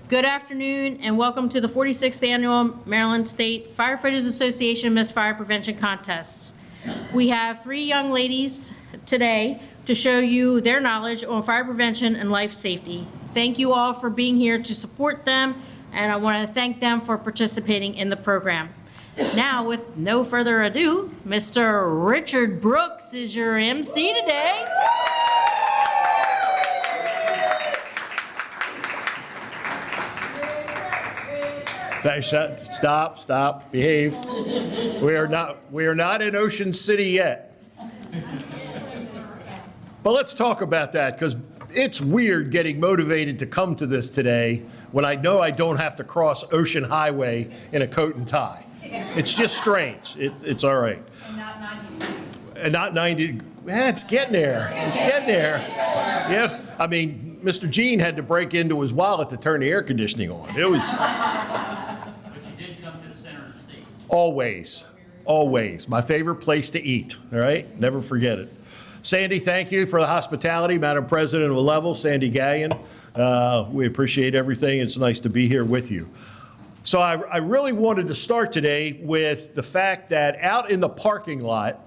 Good afternoon and welcome to the 46th Annual Maryland State Firefighters Association Missed Fire Prevention Contest. We have 3 young ladies today to show you their knowledge on fire prevention and life safety. Thank you all for being here to support them, and I want to thank them for participating in the program. Now, with no further ado, Mr. Richard Brooks is your MC today. Stop, behave. We are not in Ocean City yet. But let's talk about that, because it's weird getting motivated to come to this today when I know I don't have to cross Ocean Highway in a coat and tie. It's just strange. It's all right. And not 90. Yeah, it's getting there. It's getting there. Yeah, I mean, Mr. Gene had to break into his wallet to turn the air conditioning on. It was. Always. My favorite place to eat, all right? Never forget it. Sandy, thank you for the hospitality. Madam President of the level, Sandy Gallion. We appreciate everything. It's nice to be here with you. So I really wanted to start today with the fact that out in the parking lot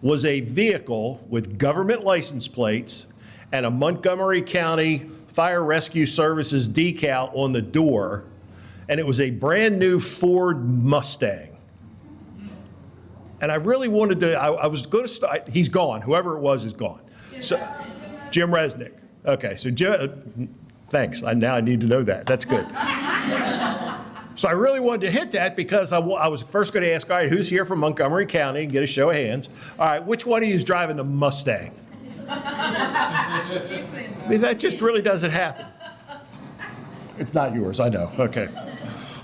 was a vehicle with government license plates and a Montgomery County Fire Rescue Services decal on the door. And it was a brand new Ford Mustang. And I really wanted to, I was going to start, he's gone, whoever it was is gone. Jim Resnick. Okay, so thanks, now I need to know that, that's good. So I really wanted to hit that because I was first going to ask, all right, who's here from Montgomery County, and get a show of hands. All right, which one of you is driving the Mustang? I mean, that just really doesn't happen. It's not yours, I know, okay.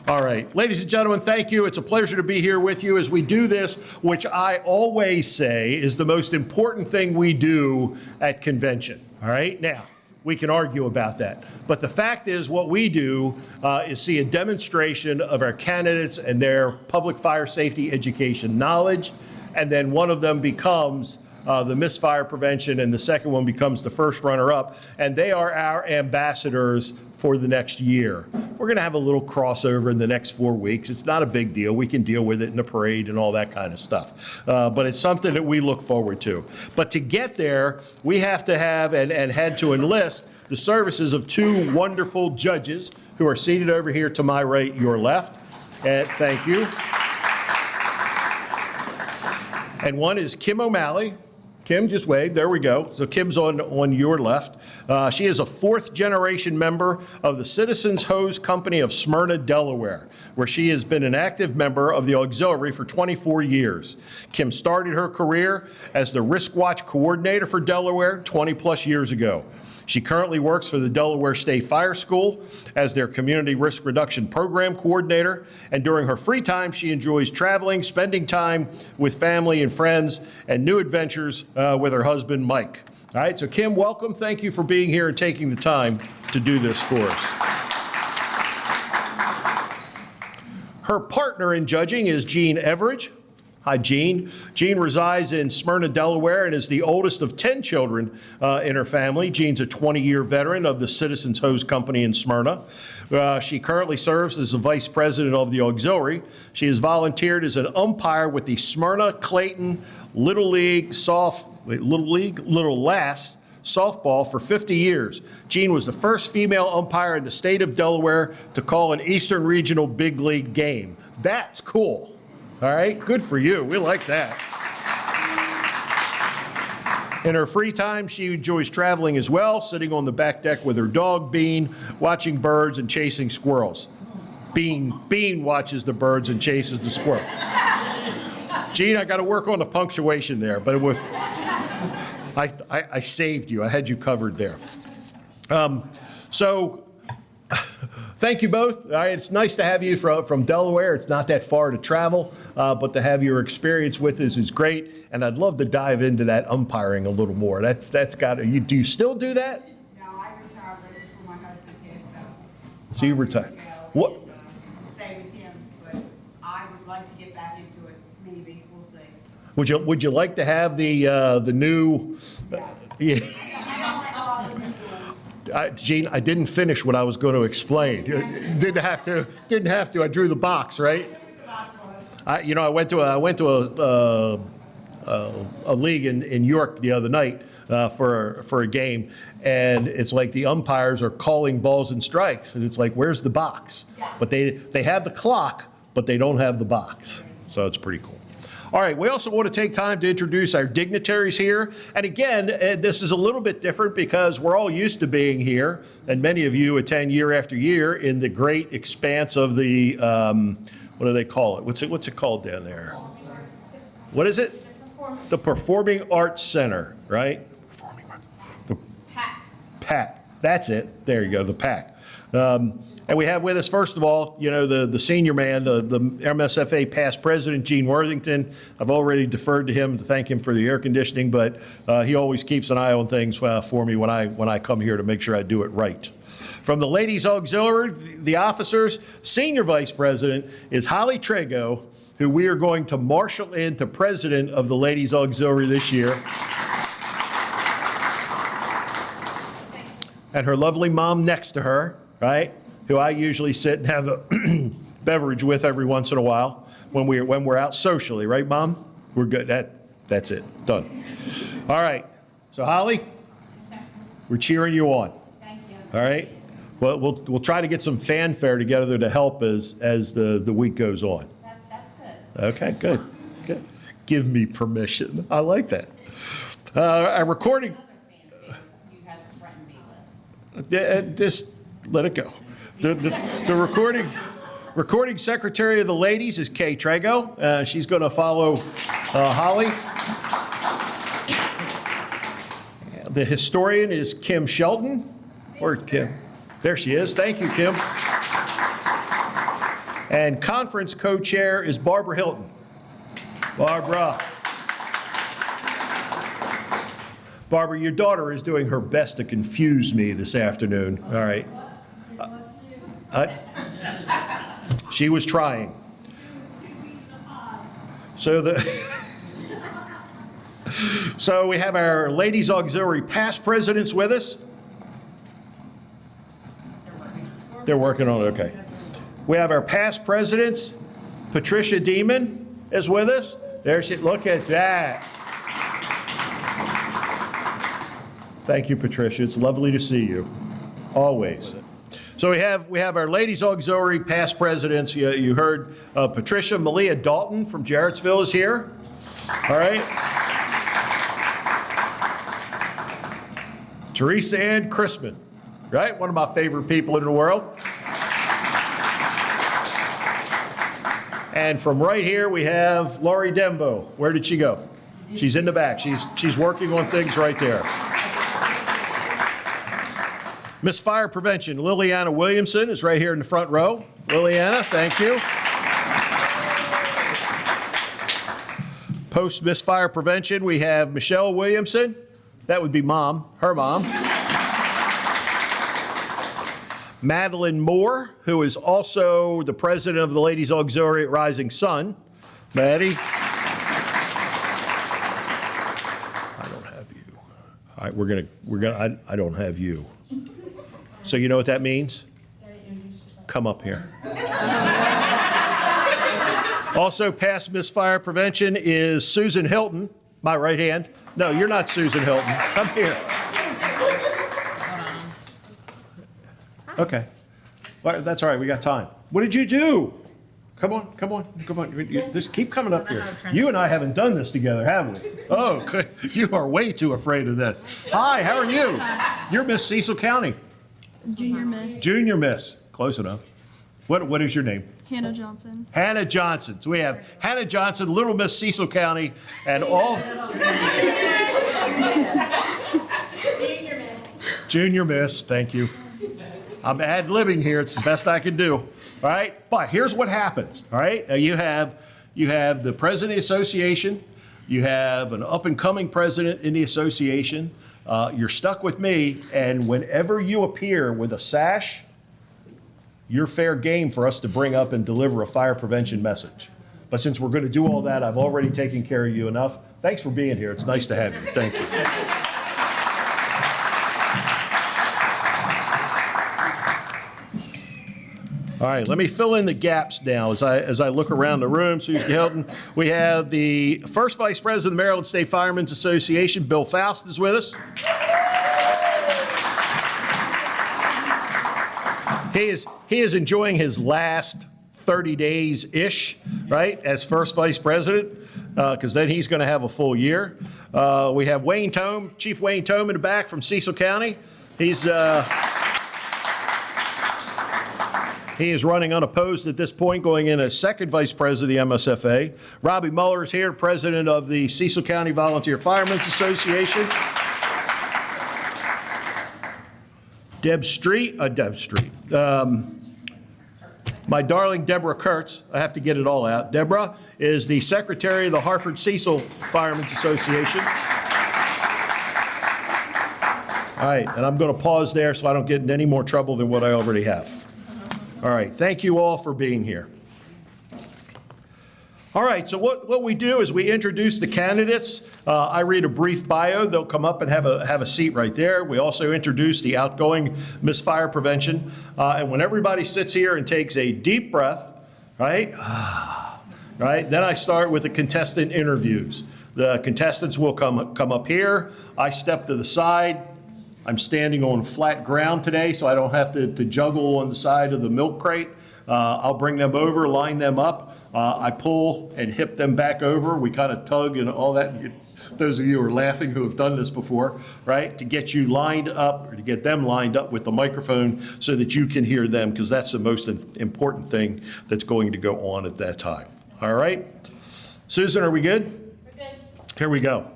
All right, ladies and gentlemen, thank you. It's a pleasure to be here with you as we do this, which I always say is the most important thing we do at convention. All right, now, we can argue about that. But the fact is, what we do is see a demonstration of our candidates and their public fire safety education knowledge, and then one of them becomes the missed fire prevention, and the second one becomes the first runner-up, and they are our ambassadors for the next year. We're going to have a little crossover in the next 4 weeks. It's not a big deal. We can deal with it in the parade and all that kind of stuff. But it's something that we look forward to. But to get there, we have to have and had to enlist the services of 2 wonderful judges who are seated over here to my right, your left. And thank you. And one is Kim O'Malley. Kim, just wave. There we go. So Kim's on your left. She is a 4th-generation member of the Citizens Hose Company of Smyrna, Delaware, where she has been an active member of the auxiliary for 24 years. Kim started her career as the Risk Watch Coordinator for Delaware 20-plus years ago. She currently works for the Delaware State Fire School as their Community Risk Reduction Program Coordinator, and during her free time, she enjoys traveling, spending time with family and friends, and new adventures with her husband, Mike. All right, so Kim, welcome. Thank you for being here and taking the time to do this for us. Her partner in judging is Jean Everidge. Hi, Jean. Jean resides in Smyrna, Delaware, and is the oldest of 10 children in her family. Jean's a 20-year veteran of the Citizens Hose Company in Smyrna. She currently serves as the vice president of the auxiliary. She has volunteered as an umpire with the Smyrna Clayton Little Lass softball for 50 years. Jean was the first female umpire in the state of Delaware to call an Eastern Regional Big League game. That's cool. All right, good for you. We like that. In her free time, she enjoys traveling as well, sitting on the back deck with her dog, Bean, watching birds and chasing squirrels. Bean watches the birds and chases the squirrel. Gene, I got to work on the punctuation there, but I saved you. I had you covered there. Thank you both. It's nice to have you from Delaware. It's not that far to travel, but to have your experience with us is great. And I'd love to dive into that umpiring a little more. That's got to. Do you still do that? No, I retired right before my husband passed out. So you retired. What? Stay with him, but I would like to get back into it. Maybe we'll see. Would you like to have the new? Yeah. Gene, I didn't finish what I was going to explain. Didn't have to. I drew the box, right? I went to a league in York the other night for a game, and it's like the umpires are calling balls and strikes, and it's like, where's the box? But they have the clock, but they don't have the box. So it's pretty cool. All right, we also want to take time to introduce our dignitaries here. And again, this is a little bit different because we're all used to being here, and many of you attend year after year in the great expanse of the, what do they call it? What's it called down there? What is it? The Performing Arts Center, right? Performing Arts. PAC. That's it. There you go, the PAC. And we have with us, first of all, the senior man, the MSFA past president, Gene Worthington. I've already deferred to him to thank him for the air conditioning, but he always keeps an eye on things for me when I come here to make sure I do it right. From the Ladies Auxiliary, the officers, senior vice president is Holly Trago, who we are going to marshal into president of the Ladies Auxiliary this year. And her lovely mom next to her, right? Who I usually sit and have a beverage with every once in a while when we're out socially, right, Mom? We're good. That's it. Done. All right. So Holly, we're cheering you on. Thank you. All right. Well, we'll try to get some fanfare together to help as the week goes on. That's good. Okay. Good. Good. Give me permission. I like that. A recording. Another fancy you had threatened me with. Just let it go. The recording secretary of the ladies is Kay Trago. She's going to follow Holly. The historian is Kim Shelton. Where's Kim? There she is. Thank you, Kim. And conference co-chair is Barbara Hilton. Barbara, your daughter is doing her best to confuse me this afternoon. All right. She was trying. So we have our Ladies Auxiliary past presidents with us. They're working on it, okay. We have our past presidents. Patricia Demon is with us. There she, look at that. Thank you, Patricia. It's lovely to see you, always. So we have our Ladies Auxiliary past presidents. You heard Patricia. Malia Dalton from Jarrettsville is here. All right. Teresa Ann Chrisman, right? One of my favorite people in the world. And from right here we have Laurie Dembo. Where did she go? She's in the back. She's working on things right there. Miss Fire Prevention, Liliana Williamson, is right here in the front row. Liliana, thank you. Post Miss Fire Prevention, we have Michelle Williamson. That would be Mom, her mom. Madeline Moore, who is also the president of the Ladies Auxiliary at Rising Sun. Maddie. I don't have you. All right, we're gonna. I don't have you. So you know what that means? Come up here. Also past Miss Fire Prevention is Susan Hilton, my right hand. No, you're not Susan Hilton. Come here. Okay. Well, that's all right. We got time. What did you do? Come on. Just keep coming up here. You and I haven't done this together, have we? Oh, good. You are way too afraid of this. Hi, how are you? You're Miss Cecil County. Junior Miss. Junior Miss. Close enough. What is your name? Hannah Johnson. Hannah Johnson. So we have Hannah Johnson, Little Miss Cecil County, and all. Junior Miss. Junior Miss, thank you. I'm ad-libbing here. It's the best I can do. All right? But here's what happens. All right? You have the president of the association. You have an up-and-coming president in the association. You're stuck with me, and whenever you appear with a sash, you're fair game for us to bring up and deliver a fire prevention message. But since we're going to do all that, I've already taken care of you enough. Thanks for being here. It's nice to have you. Thank you. All right, let me fill in the gaps now as I look around the room. Susan Hilton, we have the first Vice President of the Maryland State Firemen's Association, Bill Faust, is with us. He is enjoying his last 30 days-ish, right, as first Vice President, because then he's going to have a full year. We have Wayne Tome, Chief Wayne Tome in the back from Cecil County. He is running unopposed at this point, going in as second Vice President of the MSFA. Robbie Muller is here, President of the Cecil County Volunteer Firemen's Association. Deb Street. My darling Deborah Kurtz, I have to get it all out. Deborah is the Secretary of the Hartford Cecil Firemen's Association. All right, and I'm going to pause there so I don't get in any more trouble than what I already have. All right, thank you all for being here. All right, so what we do is we introduce the candidates. I read a brief bio. They'll come up and have a seat right there. We also introduce the outgoing Miss Fire Prevention. And when everybody sits here and takes a deep breath, right, then I start with the contestant interviews. The contestants will come up here. I step to the side. I'm standing on flat ground today, so I don't have to juggle on the side of the milk crate. I'll bring them over, line them up. I pull and hip them back over. We kind of tug and all that. Those of you who are laughing who have done this before, right? To get you lined up, or to get them lined up with the microphone so that you can hear them, because that's the most important thing that's going to go on at that time. All right? Susan, are we good? We're good. Here we go.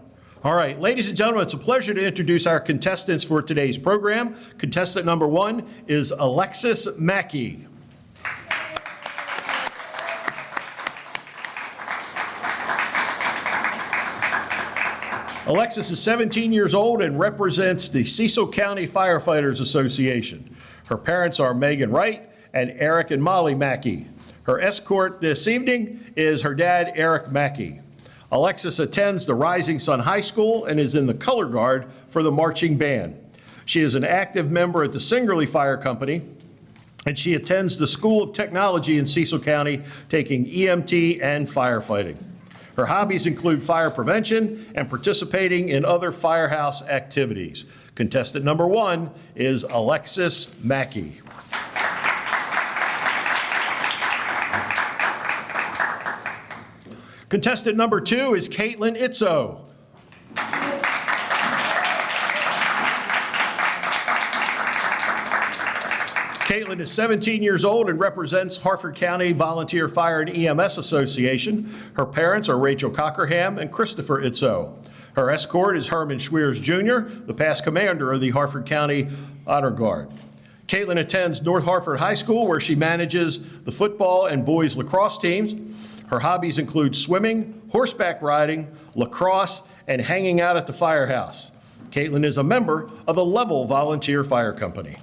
All right, ladies and gentlemen, it's a pleasure to introduce our contestants for today's program. Contestant number 1 is Alexis Mackey. Alexis is 17 years old and represents the Cecil County Firefighters Association. Her parents are Megan Wright and Eric and Molly Mackey. Her escort this evening is her dad, Eric Mackey. Alexis attends the Rising Sun High School and is in the color guard for the marching band. She is an active member at the Singerly Fire Company, and she attends the School of Technology in Cecil County, taking EMT and firefighting. Her hobbies include fire prevention and participating in other firehouse activities. Contestant number 1 is Alexis Mackey. Contestant number 2 is Caitlin Itzo. Caitlin is 17 years old and represents Hartford County Volunteer Fire and EMS Association. Her parents are Rachel Cockerham and Christopher Itzo. Her escort is Herman Schweers Jr., the past commander of the Hartford County Honor Guard. Caitlin attends North Hartford High School, where she manages the football and boys lacrosse teams. Her hobbies include swimming, horseback riding, lacrosse, and hanging out at the firehouse. Caitlin is a member of the Level Volunteer Fire Company.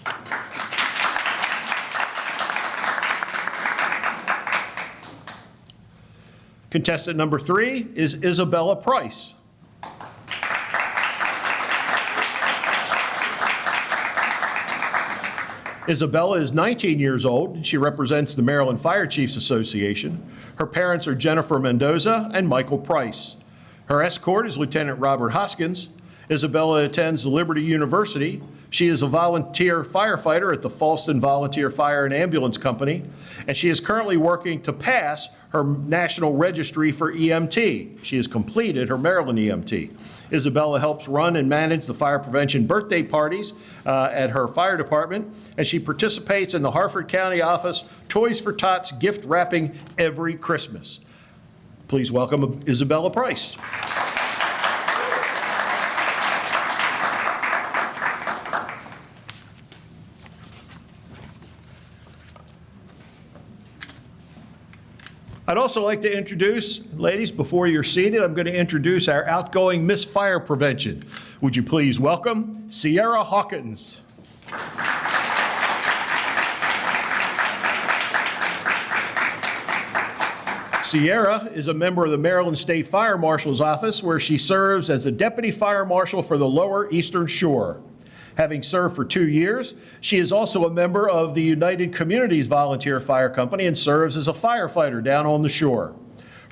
Contestant number 3 is Isabella Price. Isabella is 19 years old. She represents the Maryland Fire Chiefs Association. Her parents are Jennifer Mendoza and Michael Price. Her escort is Lieutenant Robert Hoskins. Isabella attends Liberty University. She is a volunteer firefighter at the Falston Volunteer Fire and Ambulance Company, and she is currently working to pass her national registry for EMT. She has completed her Maryland EMT. Isabella helps run and manage the fire prevention birthday parties at her fire department, and she participates in the Hartford County office Toys for Tots gift wrapping every Christmas. Please welcome Isabella Price. I'd also like to introduce, ladies, before you're seated, I'm going to introduce our outgoing Miss Fire Prevention. Would you please welcome Sierra Hawkins. Sierra is a member of the Maryland State Fire Marshal's Office, where she serves as a Deputy Fire Marshal for the Lower Eastern Shore. Having served for 2 years, she is also a member of the United Communities Volunteer Fire Company and serves as a firefighter down on the shore.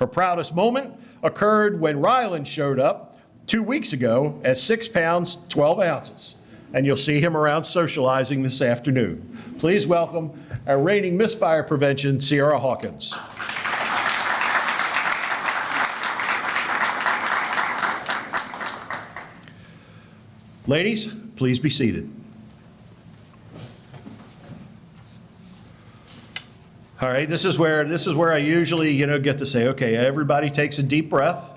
Her proudest moment occurred when Ryland showed up 2 weeks ago at 6 pounds, 12 ounces. And you'll see him around socializing this afternoon. Please welcome our reigning Miss Fire Prevention, Sierra Hawkins. Ladies, please be seated. All right, this is where I usually, get to say, okay, everybody takes a deep breath.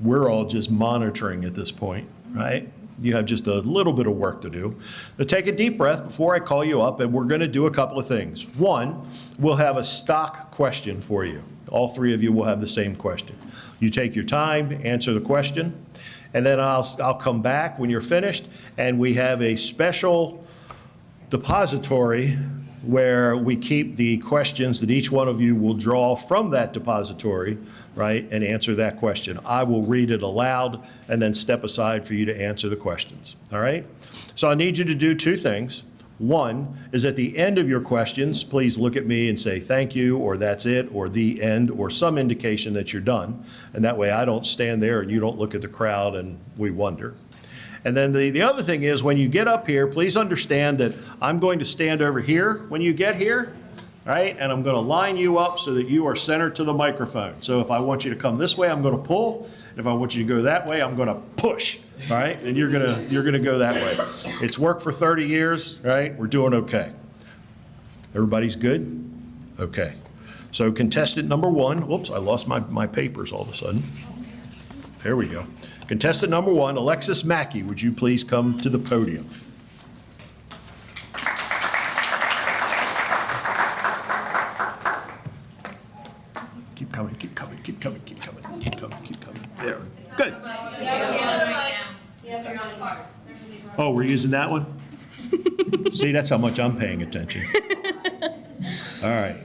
We're all just monitoring at this point, right? You have just a little bit of work to do. But take a deep breath before I call you up, and we're going to do a couple of things. One, we'll have a stock question for you. All three of you will have the same question. You take your time, answer the question, and then I'll come back when you're finished, and we have a special depository where we keep the questions that each one of you will draw from that depository, right, and answer that question. I will read it aloud and then step aside for you to answer the questions, all right? So I need you to do two things. One is at the end of your questions, please look at me and say thank you, or that's it, or the end, or some indication that you're done. And that way I don't stand there and you don't look at the crowd and we wonder. And then the other thing is, when you get up here, please understand that I'm going to stand over here when you get here, right? And I'm going to line you up so that you are centered to the microphone. So if I want you to come this way, I'm going to pull. And if I want you to go that way, I'm going to push, all right? And you're going to go that way. It's worked for 30 years, right? We're doing okay. Everybody's good? Okay. So contestant number one, whoops, I lost my papers all of a sudden. There we go. Contestant number one, Alexis Mackey, would you please come to the podium? Keep coming, keep coming, keep coming, keep coming, keep coming, keep coming. There, good. Oh, we're using that one? See, that's how much I'm paying attention. All right.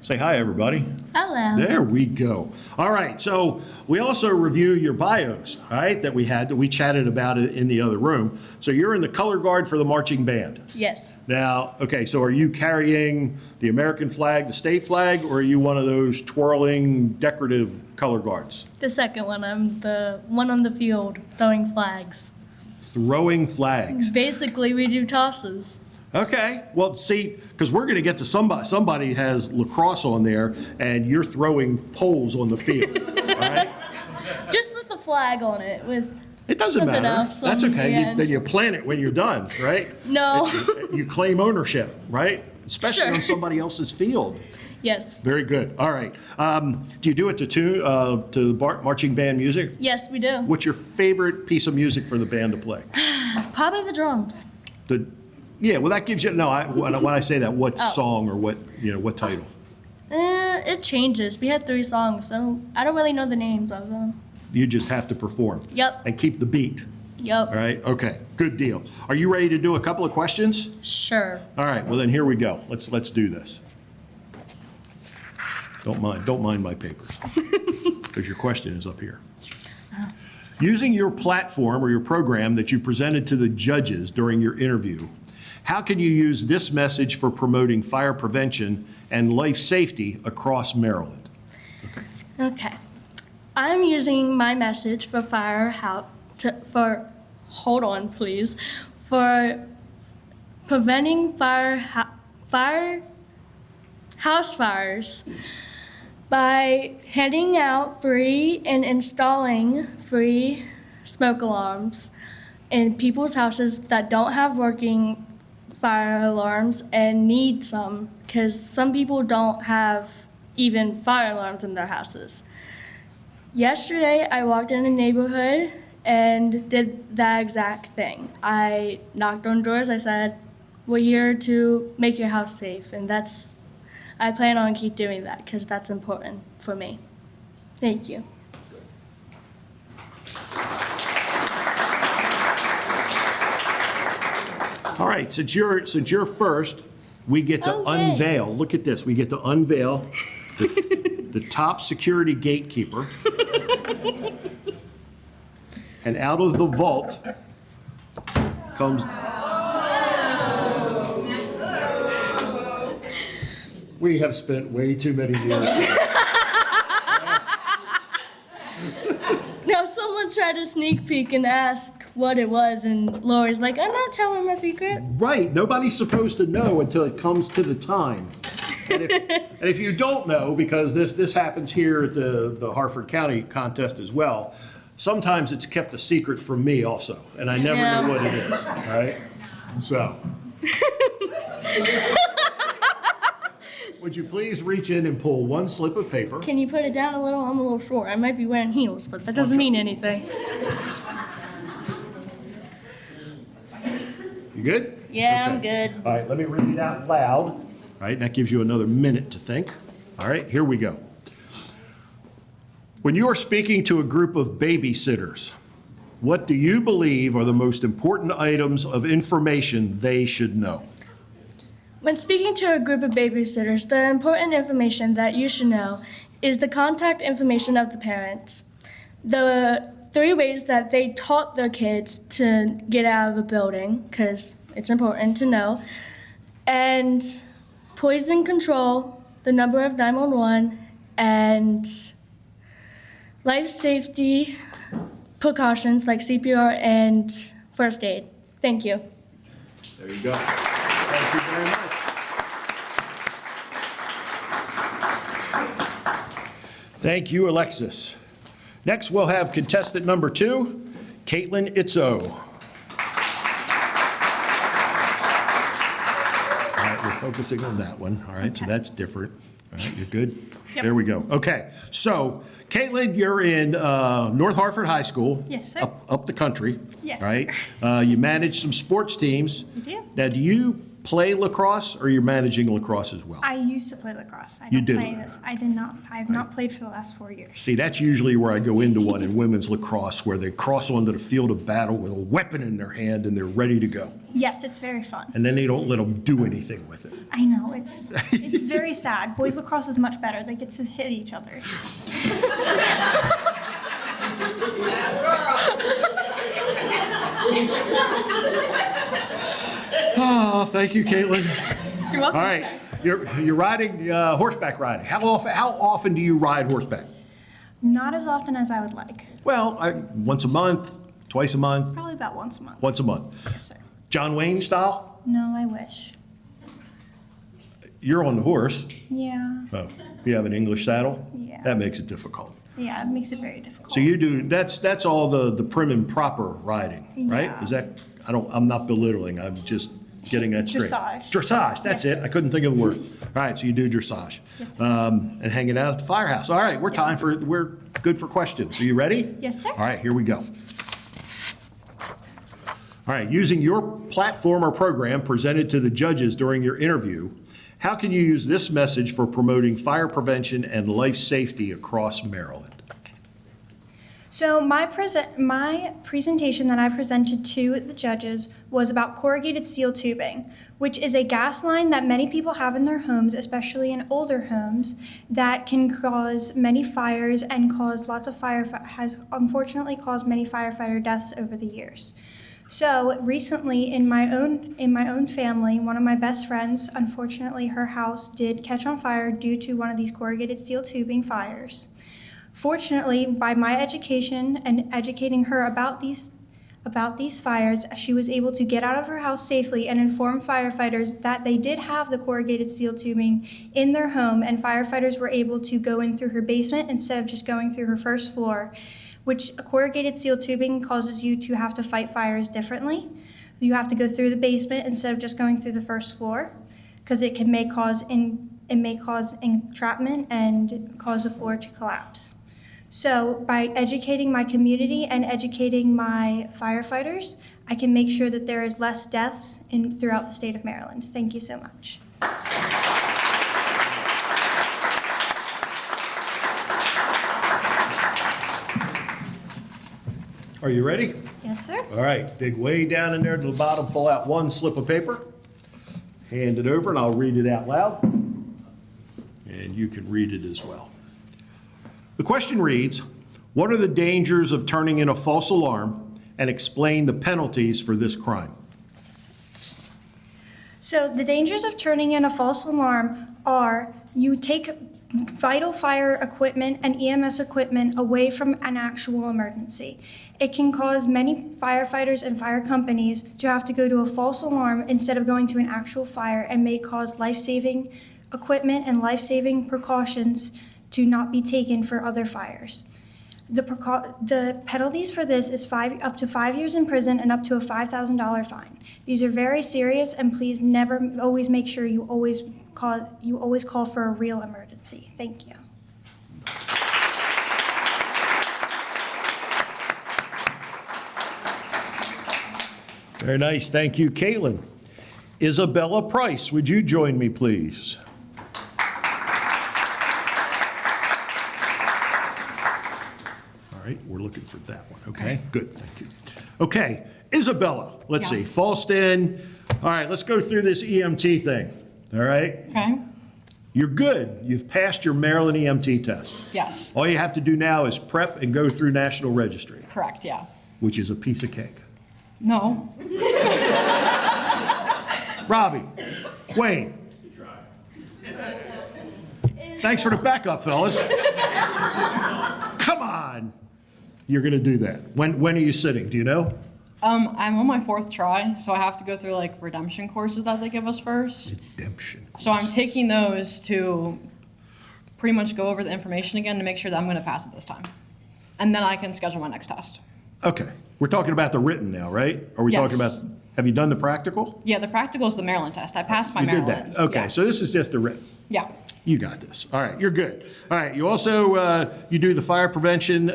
Say hi, everybody. Hello. There we go. All right, so we also review your bios, all right, that we chatted about it in the other room. So you're in the color guard for the marching band. Yes. Now, okay, so are you carrying the American flag, the state flag, or are you one of those twirling decorative color guards? The second one. I'm the one on the field throwing flags. Throwing flags. Basically, we do tosses. Okay, well, see, because we're going to get to somebody has lacrosse on there, and you're throwing poles on the field, all right? Just with a flag on it. With It doesn't something matter. else That's on okay. the end. Then you plant it when you're done, right? No. You claim ownership, right? Especially Sure. on somebody else's field. Yes. Very good. All right. Do you do it to marching band music? Yes, we do. What's your favorite piece of music for the band to play? Probably the drums. Yeah, well, that gives you, no, when I say that, what song or what title? It changes. We have 3 songs, so I don't really know the names of them. You just have to perform. Yep. And keep the beat. Yep. All right, okay, good deal. Are you ready to do a couple of questions? Sure. All right, well then here we go. Let's do this. Don't mind my papers, because your question is up here. Using your platform or your program that you presented to the judges during your interview, how can you use this message for promoting fire prevention and life safety across Maryland? Okay. I'm using my message for hold on, please, for preventing house fires by handing out free and installing free smoke alarms in people's houses that don't have working fire alarms and need some, because some people don't have even fire alarms in their houses. Yesterday, I walked in a neighborhood and did that exact thing. I knocked on doors. I said, "We're here to make your house safe," and I plan on keep doing that because that's important for me. Thank you. All right, since you're first, we get to Okay. unveil, look at this, we get to unveil the top security gatekeeper. And out of the vault comes. We have spent way too many years. Now, someone tried to sneak peek and ask what it was, and Lori's like, I'm not telling my secret. Right, nobody's supposed to know until it comes to the time. And if you don't know, because this happens here at the Harford County contest as well, sometimes it's kept a secret from me also, and I never know what it is, right? So. Would you please reach in and pull one slip of paper? Can you put it down a little? I'm a little short. I might be wearing heels, but that doesn't mean anything. You good? Yeah, I'm Okay. good. All right, let me read it out loud. All right, that gives you another minute to think. All right, here we go. When you are speaking to a group of babysitters, what do you believe are the most important items of information they should know? When speaking to a group of babysitters, the important information that you should know is the contact information of the parents, the 3 ways that they taught their kids to get out of the building, because it's important to know, and poison control, the number of 911, and life safety precautions like CPR and first aid. Thank you. There you go. Thank you very much. Thank you, Alexis. Next, we'll have contestant number 2, Caitlin Itzo. All right, we're focusing on that one. All right, so that's different. All right, you're good? There we go. Okay, so Caitlin, you're in North Hartford High School. Yes, sir. Up the country. Yes. Right? You manage some sports teams. I do. Now, do you play lacrosse or you're managing lacrosse as well? I used to play lacrosse. I You don't did. play this. I did not. I have not played for the last 4 years. See, that's usually where I go into one in women's lacrosse, where they cross onto the field of battle with a weapon in their hand and they're ready to go. Yes, it's very fun. And then they don't let them do anything with it. I know it's very sad. Boys lacrosse is much better. They get to hit each other. Oh, thank you, Caitlin. You're welcome. All right, you're riding horseback riding. How often do you ride horseback? Not as often as I would like. Well, once a month, twice a month, Probably about once a month. once a month. Yes, sir. John Wayne style? No, I wish. You're on the horse. Yeah. Oh, you have an English saddle? Yeah. That makes it difficult. Yeah, it makes it very difficult. So you do, that's all the prim and proper riding, right? Yeah. Is that, I'm not belittling, I'm just getting that straight. Dressage. Dressage, that's Yes. it, I couldn't think of the word. All right, so you do dressage. Yes, sir. And hanging out at the firehouse. All right, we're good for questions. Are you ready? Yes, sir. All right, here we go. All right, using your platform or program presented to the judges during your interview, how can you use this message for promoting fire prevention and life safety across Maryland? So my presentation that I presented to the judges was about corrugated steel tubing, which is a gas line that many people have in their homes, especially in older homes, that can cause many fires and cause lots of has unfortunately caused many firefighter deaths over the years. So recently, in my own family, one of my best friends, unfortunately, her house did catch on fire due to one of these corrugated steel tubing fires. Fortunately, by my education and educating her about these fires, she was able to get out of her house safely and inform firefighters that they did have the corrugated steel tubing in their home, and firefighters were able to go in through her basement instead of just going through her first floor, which corrugated steel tubing causes you to have to fight fires differently. You have to go through the basement instead of just going through the first floor, because it may cause entrapment and cause the floor to collapse. So by educating my community and educating my firefighters, I can make sure that there is less deaths throughout the state of Maryland. Thank you so much. Are you ready? Yes, sir. All right, dig way down in there to the bottom, pull out one slip of paper, hand it over, and I'll read it out loud, and you can read it as well. The question reads, what are the dangers of turning in a false alarm, and explain the penalties for this crime? So the dangers of turning in a false alarm are you take vital fire equipment and EMS equipment away from an actual emergency. It can cause many firefighters and fire companies to have to go to a false alarm instead of going to an actual fire, and may cause life-saving equipment and life-saving precautions to not be taken for other fires. The penalties for this is up to 5 years in prison and up to a $5,000 fine. These are very serious, and please always make sure you always call for a real emergency. Thank you. Very nice. Thank you, Caitlin. Isabella Price, would you join me, please? All right, we're looking for that one. Okay, good. Thank you. Okay, Isabella, let's see. Falston. All right, let's go through this EMT thing. All right? Okay. You're good. You've passed your Maryland EMT test. Yes. All you have to do now is prep and go through National Registry, Correct, yeah. which is a piece of cake. No. Robbie, Wayne. Thanks for the backup, fellas. Come on. You're going to do that. When are you sitting? Do you know? I'm on my 4th try, so I have to go through like redemption courses that they give us first. Redemption. So I'm taking those to pretty much go over the information again to make sure that I'm going to pass it this time. And then I can schedule my next test. Okay. We're talking about the written now, right? Are we talking Yes. about, have you done the practical? Yeah, the practical is the Maryland test. I passed my You did Maryland. that. Okay, Yeah. so this is just the written. Yeah. You got this. All right, you're good. All right, you also, you do the fire prevention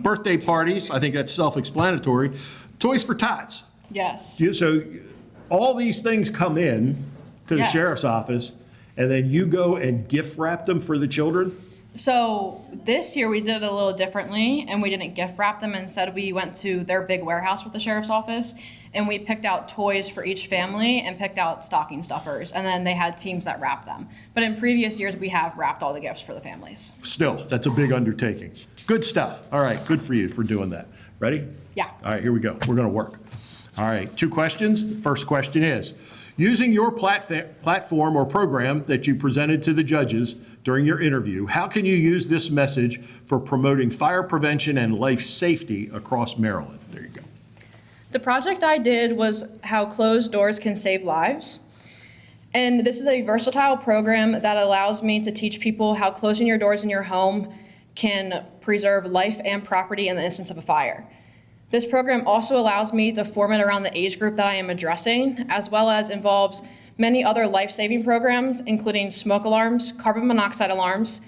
birthday parties. I think that's self-explanatory. Toys for Tots. Yes. So all these things come in to the Yes. sheriff's office, and then you go and gift wrap them for the children? So this year we did it a little differently, and we didn't gift wrap them. Instead, we went to their big warehouse with the sheriff's office, and we picked out toys for each family and picked out stocking stuffers, and then they had teams that wrapped them. But in previous years, we have wrapped all the gifts for the families. Still, that's a big undertaking. Good stuff. All right, good for you for doing that. Ready? Yeah. All right, here we go. We're going to work. All right, 2 questions. The first question is, using your platform or program that you presented to the judges during your interview, how can you use this message for promoting fire prevention and life safety across Maryland? There you go. The project I did was how closed doors can save lives. And this is a versatile program that allows me to teach people how closing your doors in your home can preserve life and property in the instance of a fire. This program also allows me to form it around the age group that I am addressing, as well as involves many other life-saving programs, including smoke alarms, carbon monoxide alarms,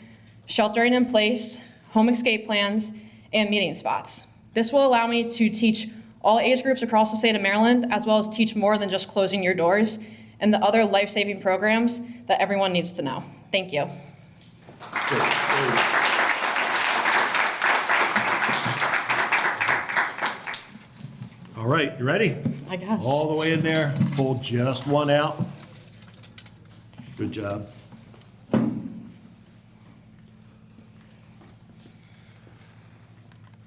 sheltering in place, home escape plans, and meeting spots. This will allow me to teach all age groups across the state of Maryland, as well as teach more than just closing your doors and the other life-saving programs that everyone needs to know. Thank you. All right, you ready? I guess. All the way in there, pull just one out. Good job. All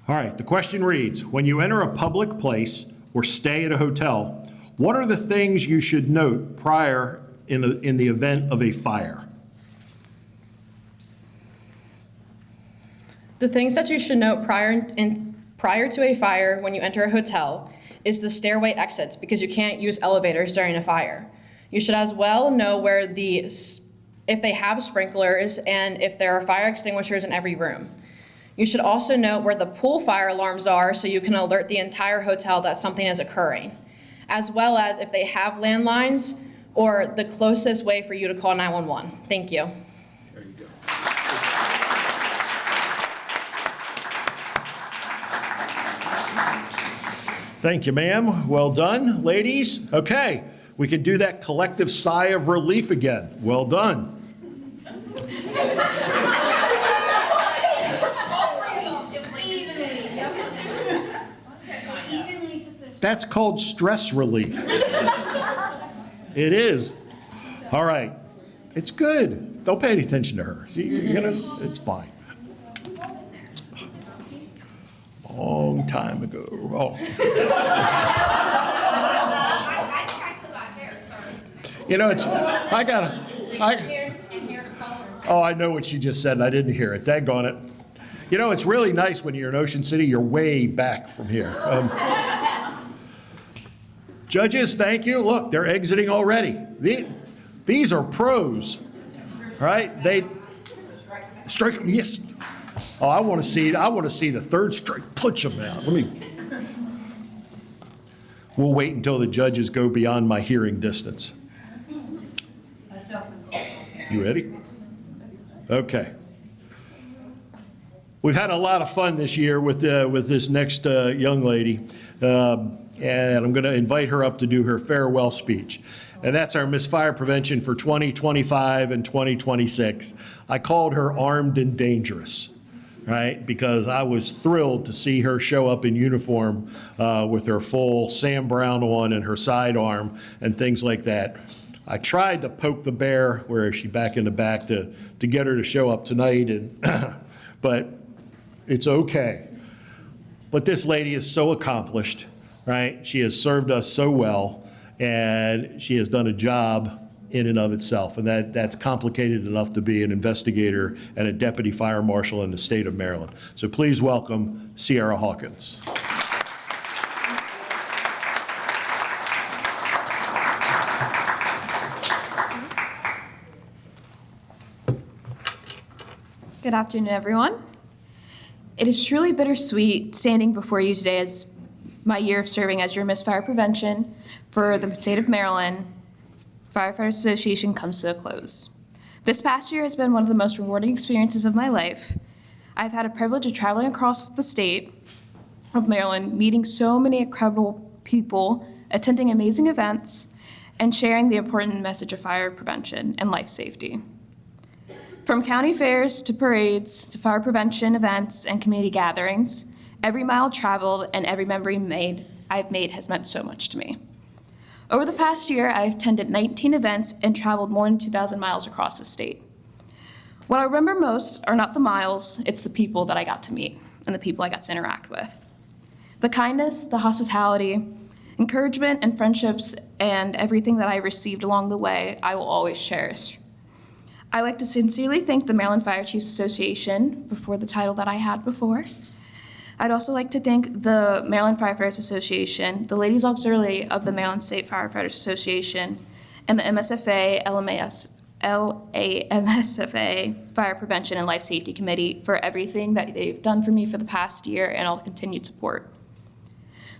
right, the question reads, when you enter a public place or stay at a hotel, what are the things you should note prior in the event of a fire? The things that you should note prior to a fire when you enter a hotel is the stairway exits, because you can't use elevators during a fire. You should as well know where if they have sprinklers and if there are fire extinguishers in every room. You should also note where the pool fire alarms are so you can alert the entire hotel that something is occurring, as well as if they have landlines or the closest way for you to call 911. Thank you. There you go. Thank you, ma'am. Well done, ladies. Okay, we can do that collective sigh of relief again. Well done. That's called stress relief. It is. All right. It's good. Don't pay any attention to her. It's fine. Long time ago. Oh. I think I still got hair, sir. You know, oh, I know what she just said, and I didn't hear it. Daggone it. You know, it's really nice when you're in Ocean City, you're way back from here. Judges, thank you. Look, they're exiting already. These are pros, right? They strike them, yes. Oh, I want to see the third strike. Punch them out. We'll wait until the judges go beyond my hearing distance. You ready? Okay. We've had a lot of fun this year with this next young lady, and I'm going to invite her up to do her farewell speech. And that's our Miss Fire Prevention for 2025 and 2026. I called her Armed and Dangerous, right? Because I was thrilled to see her show up in uniform with her full Sam Brown on and her sidearm and things like that. I tried to poke the bear, where is she, back in the back, to get her to show up tonight, and but it's okay. But this lady is so accomplished, right? She has served us so well, and she has done a job in and of itself, and that's complicated enough to be an investigator and a deputy fire marshal in the state of Maryland. So please welcome Sierra Hawkins. Good afternoon, everyone. It is truly bittersweet standing before you today as my year of serving as your Miss Fire Prevention for the state of Maryland Firefighters Association comes to a close. This past year has been one of the most rewarding experiences of my life. I've had a privilege of traveling across the state of Maryland, meeting so many incredible people, attending amazing events, and sharing the important message of fire prevention and life safety. From county fairs to parades to fire prevention events and community gatherings, every mile traveled and every memory I've made has meant so much to me. Over the past year, I've attended 19 events and traveled more than 2,000 miles across the state. What I remember most are not the miles, it's the people that I got to meet and the people I got to interact with. The kindness, the hospitality, encouragement, and friendships, and everything that I received along the way, I will always cherish. I'd like to sincerely thank the Maryland Fire Chiefs Association for the title that I had before. I'd also like to thank the Maryland Firefighters Association, the Ladies Auxiliary of the Maryland State Firefighters Association, and the MSFA, LAMSFA Fire Prevention and Life Safety Committee for everything that they've done for me for the past year and all continued support.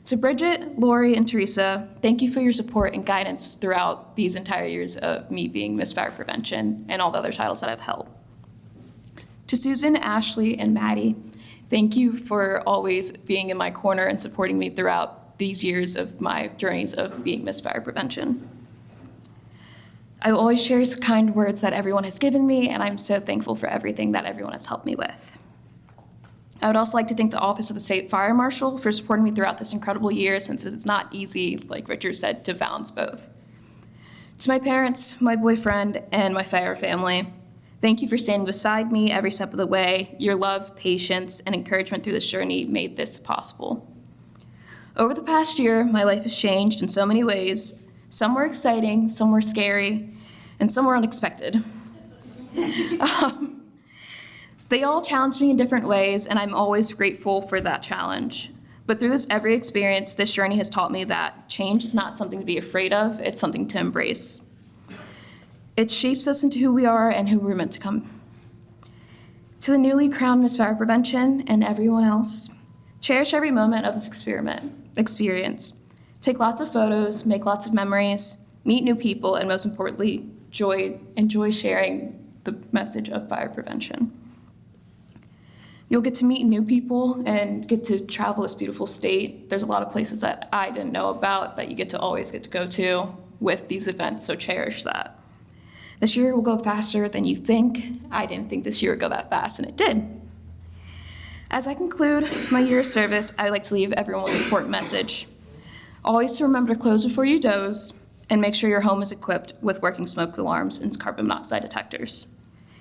To Bridget, Lori, and Teresa, thank you for your support and guidance throughout these entire years of me being Miss Fire Prevention and all the other titles that I've held. To Susan, Ashley, and Maddie, thank you for always being in my corner and supporting me throughout these years of my journeys of being Miss Fire Prevention. I will always cherish the kind words that everyone has given me, and I'm so thankful for everything that everyone has helped me with. I would also like to thank the Office of the State Fire Marshal for supporting me throughout this incredible year, since it's not easy, like Richard said, to balance both. To my parents, my boyfriend, and my fire family, thank you for standing beside me every step of the way. Your love, patience, and encouragement through this journey made this possible. Over the past year, my life has changed in so many ways. Some were exciting, some were scary, and some were unexpected. So they all challenged me in different ways, and I'm always grateful for that challenge. But through every experience, this journey has taught me that change is not something to be afraid of, it's something to embrace. It shapes us into who we are and who we're meant to come. To the newly crowned Miss Fire Prevention and everyone else, cherish every moment of this experience. Take lots of photos, make lots of memories, meet new people, and most importantly, enjoy sharing the message of fire prevention. You'll get to meet new people and get to travel this beautiful state. There's a lot of places that I didn't know about that you always get to go to with these events, so cherish that. This year will go faster than you think. I didn't think this year would go that fast, and it did. As I conclude my year of service, I'd like to leave everyone with an important message. Always to remember to close before you doze, and make sure your home is equipped with working smoke alarms and carbon monoxide detectors.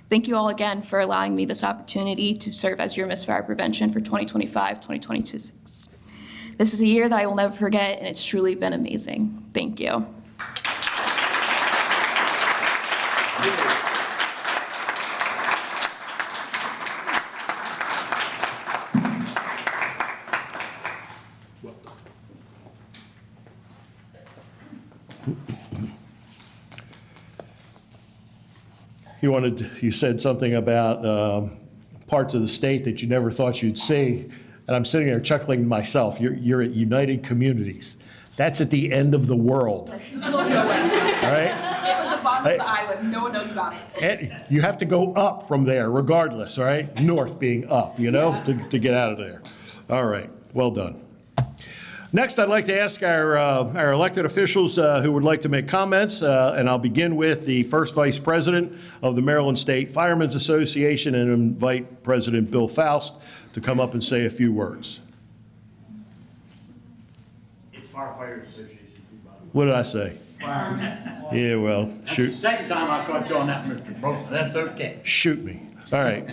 Thank you all again for allowing me this opportunity to serve as your Miss Fire Prevention for 2025-2026. This is a year that I will never forget, and it's truly been amazing. Thank you. You said something about parts of the state that you never thought you'd see, and I'm sitting there chuckling to myself. You're at United Communities. That's at the end of the world. It's in the middle of nowhere. Right? It's at the bottom of the island. No one knows about it. And you have to go up from there regardless, all right? North being up, to get out of there. All right, well done. Next, I'd like to ask our elected officials who would like to make comments, and I'll begin with the first vice president of the Maryland State Firemen's Association and invite President Bill Faust to come up and say a few words. It's Firefighters Association. What did I say? Yeah, well, That's the shoot. second time I caught you on that, Mr. Brooks. That's okay. Shoot me. All right.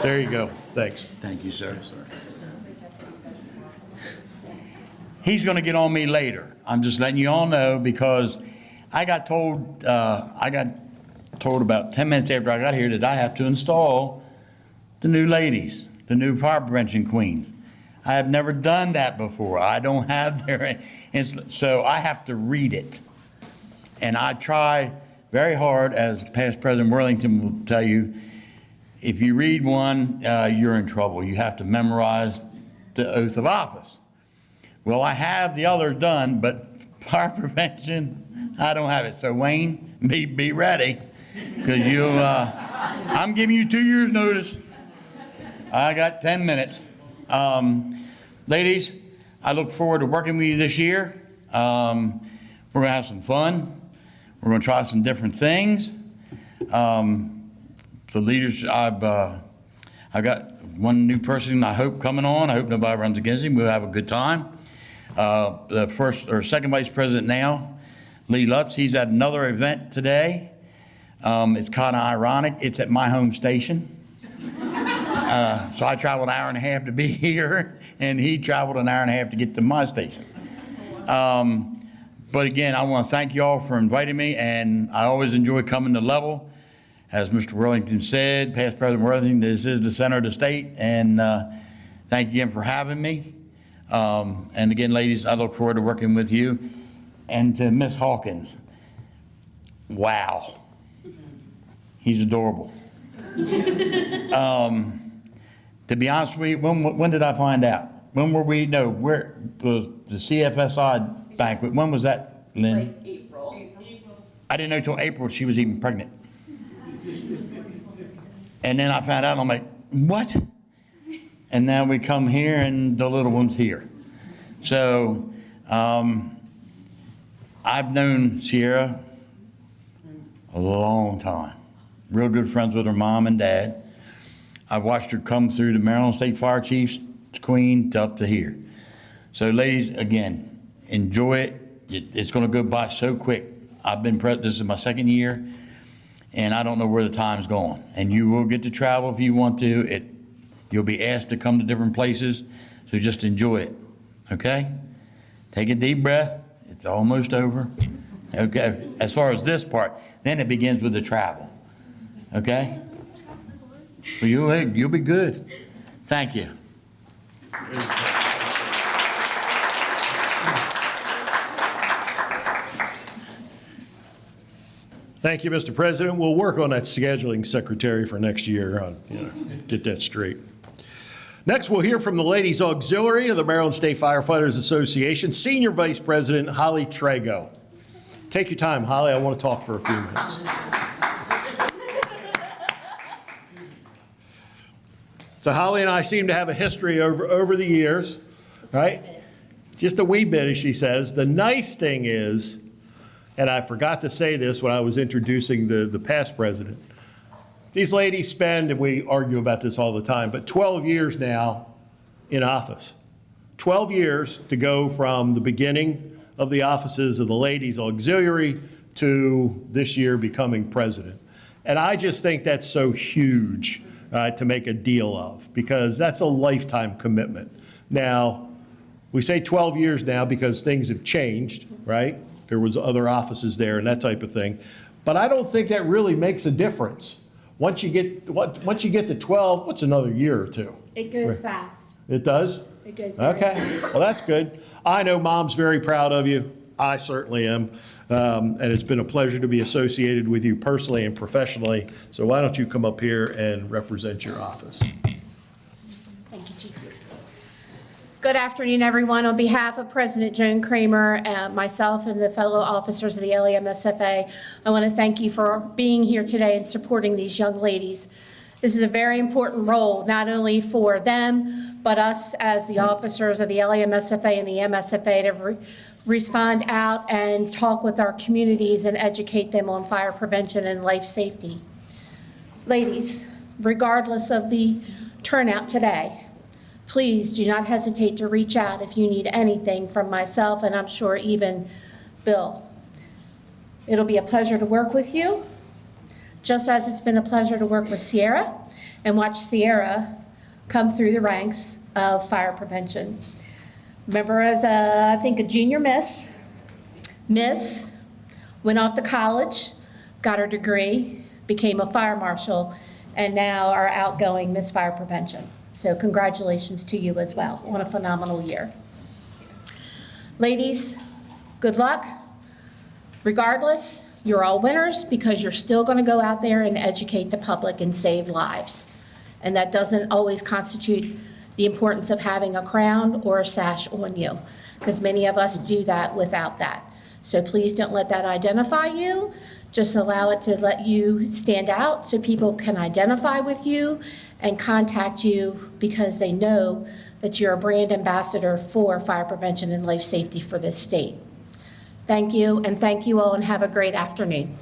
There you go. Thanks. Thank you, sir. He's going to get on me later. I'm just letting you all know because I got told about 10 minutes after I got here that I have to install the new ladies, the new fire prevention queens. I have never done that before. I don't have their, so I have to read it. And I try very hard, as past President Worthington will tell you, if you read one, you're in trouble. You have to memorize the oath of office. Well, I have the others done, but fire prevention, I don't have it. So Wayne, be ready, because I'm giving you 2 years' notice. I got 10 minutes. Ladies, I look forward to working with you this year. We're gonna have some fun. We're gonna try some different things. The leaders, I've got one new person I hope coming on. I hope nobody runs against him. We'll have a good time. The first or second vice president now, Lee Lutz, he's at another event today. It's kind of ironic. It's at my home station. So I traveled an hour and a half to be here, and he traveled an hour and a half to get to my station. But again, I want to thank you all for inviting me, and I always enjoy coming to Level. As Mr. Worthington said, past President Worthington, this is the center of the state, and thank you again for having me. And again, ladies, I look forward to working with you. And to Miss Hawkins, wow, he's adorable. To be honest with you, when did I find out? When were we? No, where was the CFSI banquet? When was that, Lynn? Like April. I didn't know till April she was even pregnant. And then I found out, and I'm like, what? And now we come here, and the little one's here. So I've known Sierra a long time. Real good friends with her mom and dad. I've watched her come through the Maryland State Fire Chiefs Queen to up to here. So ladies, again, enjoy it. It's going to go by so quick. I've been this is my second year, and I don't know where the time's going. And you will get to travel if you want to. You'll be asked to come to different places, so just enjoy it, okay? Take a deep breath. It's almost over, okay? As far as this part, then it begins with the travel, okay? Well, you'll be good. Thank you. Thank you, Mr. President. We'll work on that scheduling secretary for next year, get that straight. Next, we'll hear from the Ladies Auxiliary of the Maryland State Firefighters Association, Senior Vice President Holly Trago. Take your time, Holly. I want to talk for a few minutes. So Holly and I seem to have a history over the years, right? Just a wee bit, as she says. The nice thing is, and I forgot to say this when I was introducing the past president, these ladies spend, and we argue about this all the time, but 12 years now in office. 12 years to go from the beginning of the offices of the Ladies Auxiliary to this year becoming president. And I just think that's so huge to make a deal of, because that's a lifetime commitment. Now, we say 12 years now because things have changed, right? There was other offices there and that type of thing. But I don't think that really makes a difference. Once you get to 12, what's another year or two? It goes fast. It does? It goes very Okay, well, that's good. I know Mom's very proud of you. I certainly am. And it's been a pleasure to be associated with you personally and professionally. So why don't you come up here and represent your office? Thank you, Chief. Good afternoon, everyone. On behalf of President Joan Kramer, myself, and the fellow officers of the LAMSFA, I want to thank you for being here today and supporting these young ladies. This is a very important role, not only for them, but us as the officers of the LAMSFA and the MSFA to respond out and talk with our communities and educate them on fire prevention and life safety. Ladies, regardless of the turnout today, please do not hesitate to reach out if you need anything from myself, and I'm sure even Bill. It'll be a pleasure to work with you, just as it's been a pleasure to work with Sierra and watch Sierra come through the ranks of fire prevention. Remember as I think a junior miss, went off to college, got her degree, became a fire marshal, and now our outgoing Miss Fire Prevention. So congratulations to you as well on a phenomenal year. Ladies, good luck. Regardless, you're all winners because you're still going to go out there and educate the public and save lives. And that doesn't always constitute the importance of having a crown or a sash on you, because many of us do that without that. So please don't let that identify you. Just allow it to let you stand out so people can identify with you and contact you because they know that you're a brand ambassador for fire prevention and life safety for this state. Thank you, and thank you all, and have a great afternoon.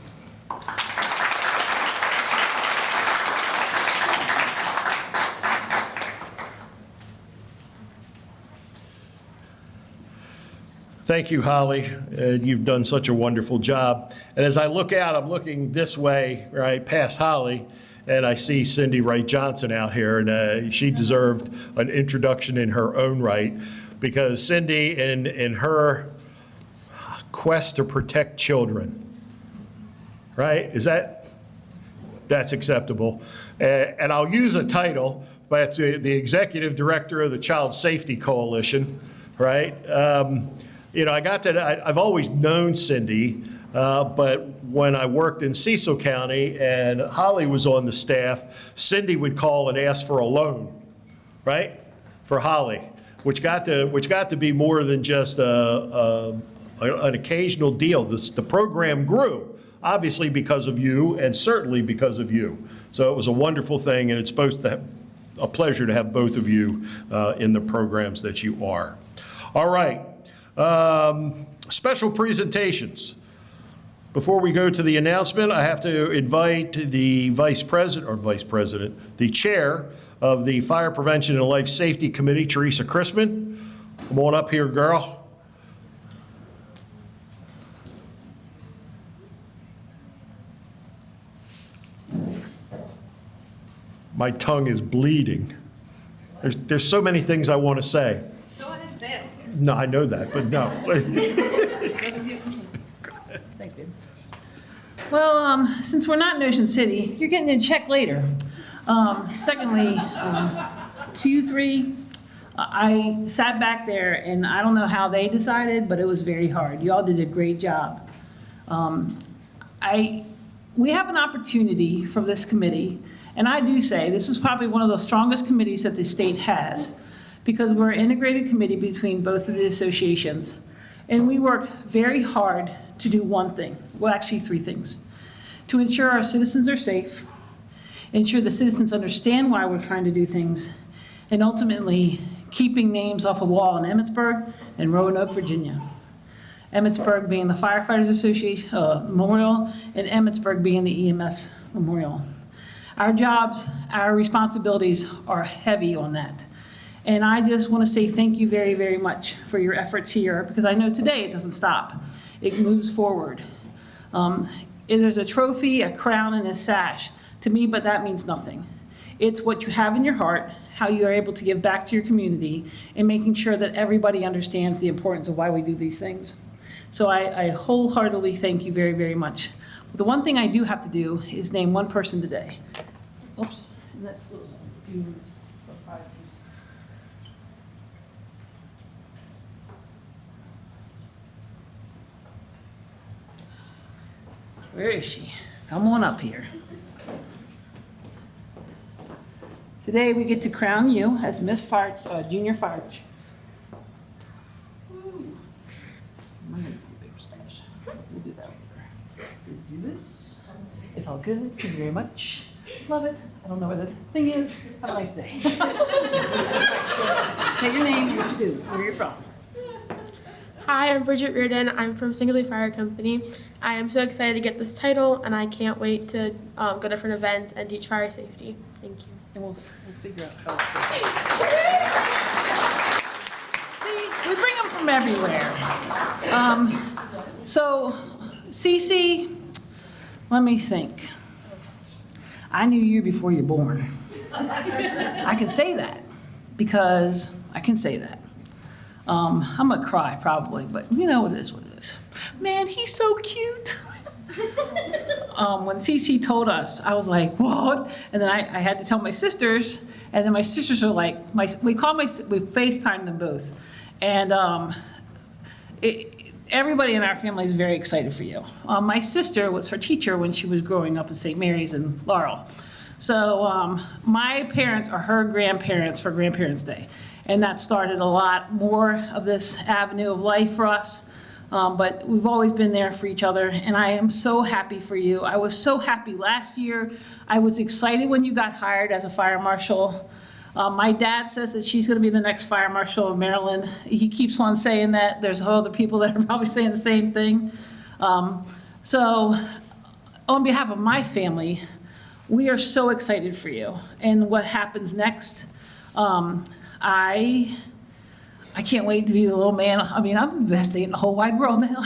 Thank you, Holly. You've done such a wonderful job. And as I look out, I'm looking this way, right, past Holly, and I see Cindy Wright Johnson out here, and she deserved an introduction in her own right, because Cindy, in her quest to protect children, right, that's acceptable. And I'll use a title, but it's the Executive Director of the Child Safety Coalition, right? You know, I got that, I've always known Cindy, but when I worked in Cecil County and Holly was on the staff, Cindy would call and ask for a loan, right, for Holly, which got to be more than just an occasional deal. The program grew, obviously because of you and certainly because of you. So it was a wonderful thing, and it's supposed to have a pleasure to have both of you in the programs that you are. All right. Special presentations. Before we go to the announcement, I have to invite the the chair of the Fire Prevention and Life Safety Committee, Teresa Chrisman. Come on up here, girl. My tongue is bleeding. There's so many things I want to say. Go ahead and say it. No, I know that, but no. Thank you. Well, since we're not in Ocean City, you're getting a check later. Secondly, 2-3, I sat back there and I don't know how they decided, but it was very hard. You all did a great job. We have an opportunity from this committee, and I do say this is probably one of the strongest committees that the state has, because we're an integrated committee between both of the associations. And we work very hard to do one thing, well, actually 3 things. To ensure our citizens are safe, ensure the citizens understand why we're trying to do things, and ultimately keeping names off a wall in Emmitsburg and Roanoke, Virginia. Emmitsburg being the Firefighters Association Memorial, and Emmitsburg being the EMS Memorial. Our jobs, our responsibilities are heavy on that. And I just want to say thank you very, very much for your efforts here, because I know today it doesn't stop. It moves forward. There's a trophy, a crown, and a sash to me, but that means nothing. It's what you have in your heart, how you are able to give back to your community, and making sure that everybody understands the importance of why we do these things. So I wholeheartedly thank you very, very much. But the one thing I do have to do is name one person today. Oops. And that's a few minutes. Where is she? Come on up here. Today we get to crown you as Miss Fire, Junior Fire Chief. We'll do that later. We'll do this. It's all good. Thank you very much. Love it. I don't know where the thing is. Have a nice day. Say your name, what you do, where you're from. Hi, I'm Bridget Reardon. I'm from Singley Fire Company. I am so excited to get this title, and I can't wait to go to different events and teach fire safety. Thank you. And we'll figure out how See, we bring them from everywhere. So, Cece, let me think. I knew you before you were born. I can say that because I can say that. I'm gonna cry probably, but you know, it is what it is. Man, he's so cute. When Cece told us, I was like, what? And then I had to tell my sisters, and then my sisters are like, we FaceTimed them both. And everybody in our family is very excited for you. My sister was her teacher when she was growing up in St. Mary's in Laurel. So my parents are her grandparents for Grandparents' Day. And that started a lot more of this avenue of life for us. But we've always been there for each other, and I am so happy for you. I was so happy last year. I was excited when you got hired as a fire marshal. My dad says that she's going to be the next fire marshal of Maryland. He keeps on saying that. There's other people that are probably saying the same thing. So on behalf of my family, we are so excited for you and what happens next. I can't wait to be the little man. I mean, I'm the best date in the whole wide world now.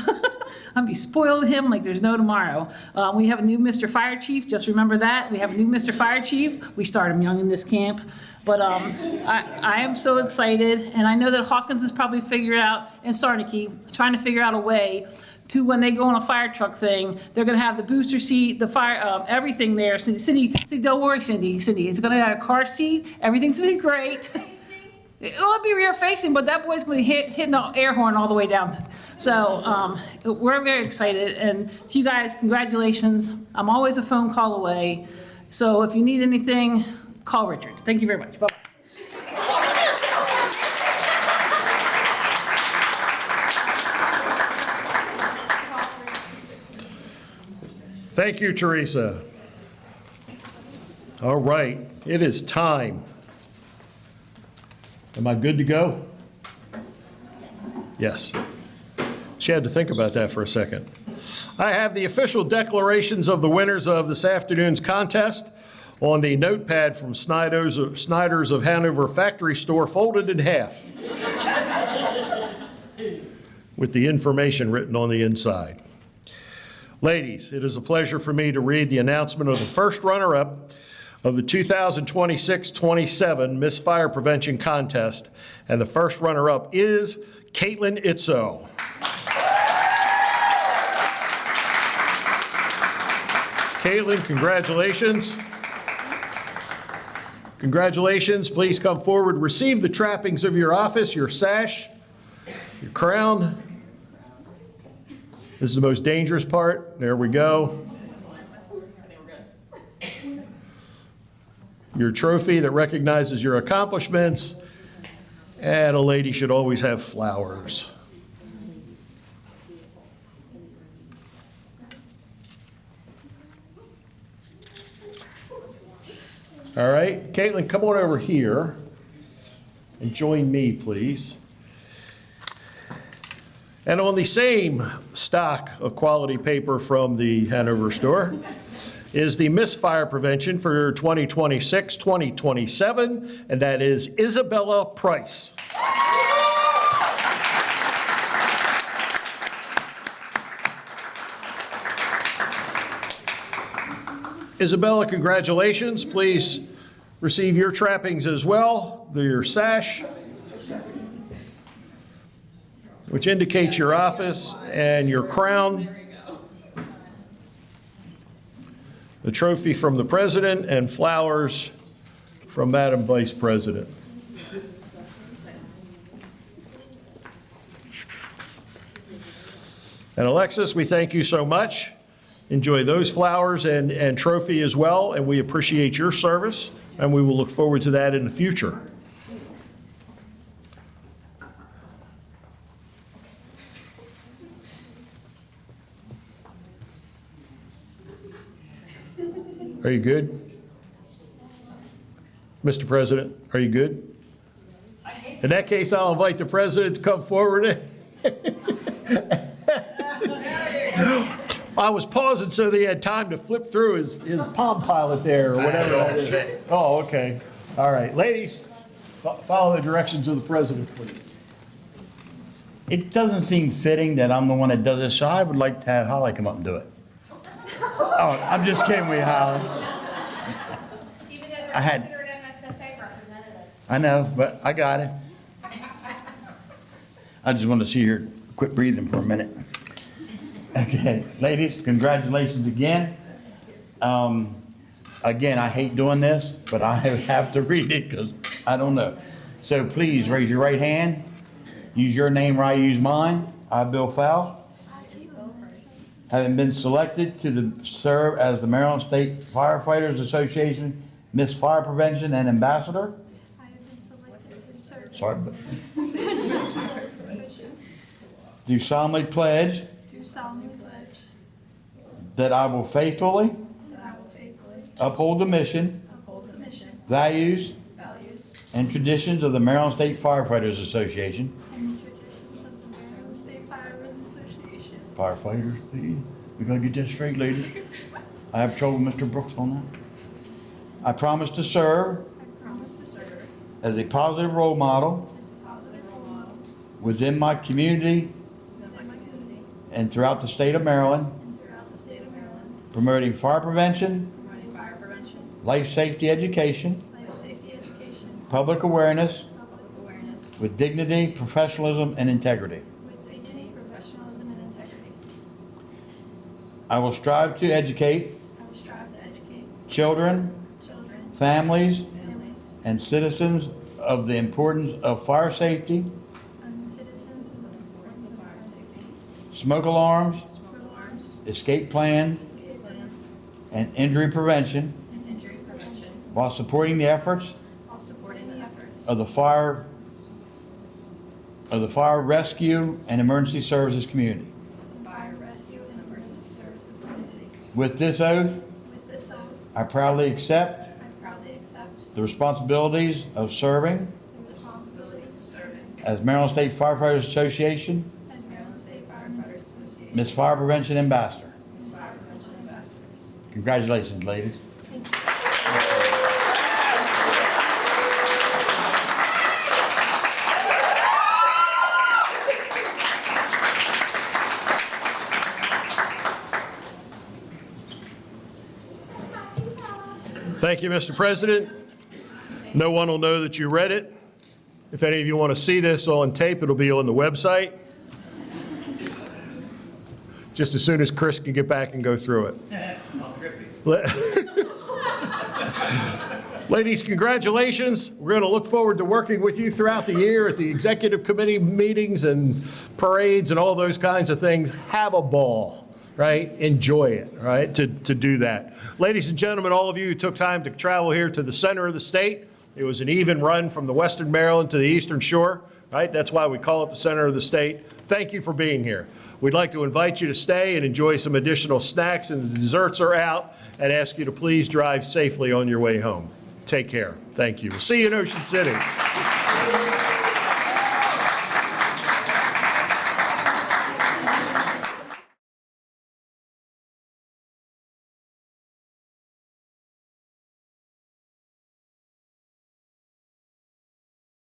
I'm be spoiling him like there's no tomorrow. We have a new Mr. Fire Chief, just remember that. We have a new Mr. Fire Chief. We start him young in this camp. But I am so excited, and I know that Hawkins has probably figured out, and Sarnicki, trying to figure out a way to when they go on a fire truck thing, they're gonna have the booster seat, the fire, everything there. So Cindy, don't worry, Cindy, it's gonna have a car seat, everything's gonna be great. It'll be rear facing, but that boy's gonna be hitting the air horn all the way down. So we're very excited, and to you guys, congratulations. I'm always a phone call away. So if you need anything, call Richard. Thank you very much, bye-bye. Thank you, Teresa. All right, it is time. Am I good to go? Yes. She had to think about that for a second. I have the official declarations of the winners of this afternoon's contest on the notepad from Snyder's of Hanover factory store, folded in half, with the information written on the inside. Ladies, it is a pleasure for me to read the announcement of the first runner-up of the 2026-27 Miss Fire Prevention Contest, and the first runner-up is Caitlin Itzo. Caitlin, congratulations. Congratulations. Please come forward, receive the trappings of your office, your sash, your crown. This is the most dangerous part. There we go. Your trophy that recognizes your accomplishments. And a lady should always have flowers. All right, Caitlin, come on over here and join me, please. And on the same stock of quality paper from the Hanover store is the Miss Fire Prevention for 2026-2027, and that is Isabella Price. Isabella, congratulations. Please receive your trappings as well, your sash, which indicates your office, and your crown, the trophy from the president, and flowers from Madam Vice President. And Alexis, we thank you so much. enjoy those flowers and trophy as well, and we appreciate your service, and we will look forward to that in the future. Are you good? Mr. President, are you good? In that case, I'll invite the president to come forward. I was pausing so that he had time to flip through his Palm Pilot there, or whatever that is. Oh, okay. All right. Ladies, follow the directions of the president, please. It doesn't seem fitting that I'm the one that does this, so I would like to have Holly come up and do it. Oh, I'm just kidding with you, Holly. I had. I know, but I got it. I just want to see her quit breathing for a minute. Okay, ladies, congratulations again. Again, I hate doing this, but I have to read it because I don't know. So please raise your right hand. Use your name or I use mine. I, Bill Faust, having been selected to serve as the Maryland State Firefighters Association Miss Fire Prevention and Ambassador. I have been selected to serve. Sorry, but do solemnly pledge Do solemnly pledge that I will faithfully that I will faithfully uphold the mission, uphold the mission, values, values, and traditions of the Maryland State Firefighters Association. and traditions of the Maryland State Firefighters Association. Firefighters, please. We gotta get that straight, ladies. I have trouble with Mr. Brooks on that. I promise to serve I promise to serve as a positive role model as a positive role model within my community within my community and throughout the state of Maryland, and throughout the state of Maryland, promoting fire prevention, promoting fire prevention, life safety education, life safety education, public awareness public awareness, with dignity, professionalism, and integrity. with dignity, professionalism, and integrity. I will strive to educate I will strive to educate children, children, families, families, and citizens of the importance of fire safety, and citizens of the importance of fire safety, smoke alarms, smoke alarms, escape plans, escape plans, and injury prevention and injury prevention, while supporting the efforts while supporting the efforts of the fire rescue and emergency services community. of the fire rescue and emergency services community. With this oath, With this oath, I proudly accept I proudly accept the responsibilities of serving the responsibilities of serving as Maryland State Firefighters Association as Maryland State Firefighters Association Miss Fire Prevention Ambassador. Miss Fire Prevention Ambassador. Congratulations, ladies. Thank you. Thank you, Mr. President. No one will know that you read it. If any of you want to see this on tape, it'll be on the website. Just as soon as Chris can get back and go through it. Ladies, congratulations. We're going to look forward to working with you throughout the year at the executive committee meetings and parades and all those kinds of things. Have a ball. Right? Enjoy it, right? To do that. Ladies and gentlemen, all of you who took time to travel here to the center of the state, it was an even run from the Western Maryland to the Eastern Shore, right? That's why we call it the center of the state. Thank you for being here. We'd like to invite you to stay and enjoy some additional snacks, and the desserts are out, and ask you to please drive safely on your way home. Take care. Thank you. We'll see you in Ocean City.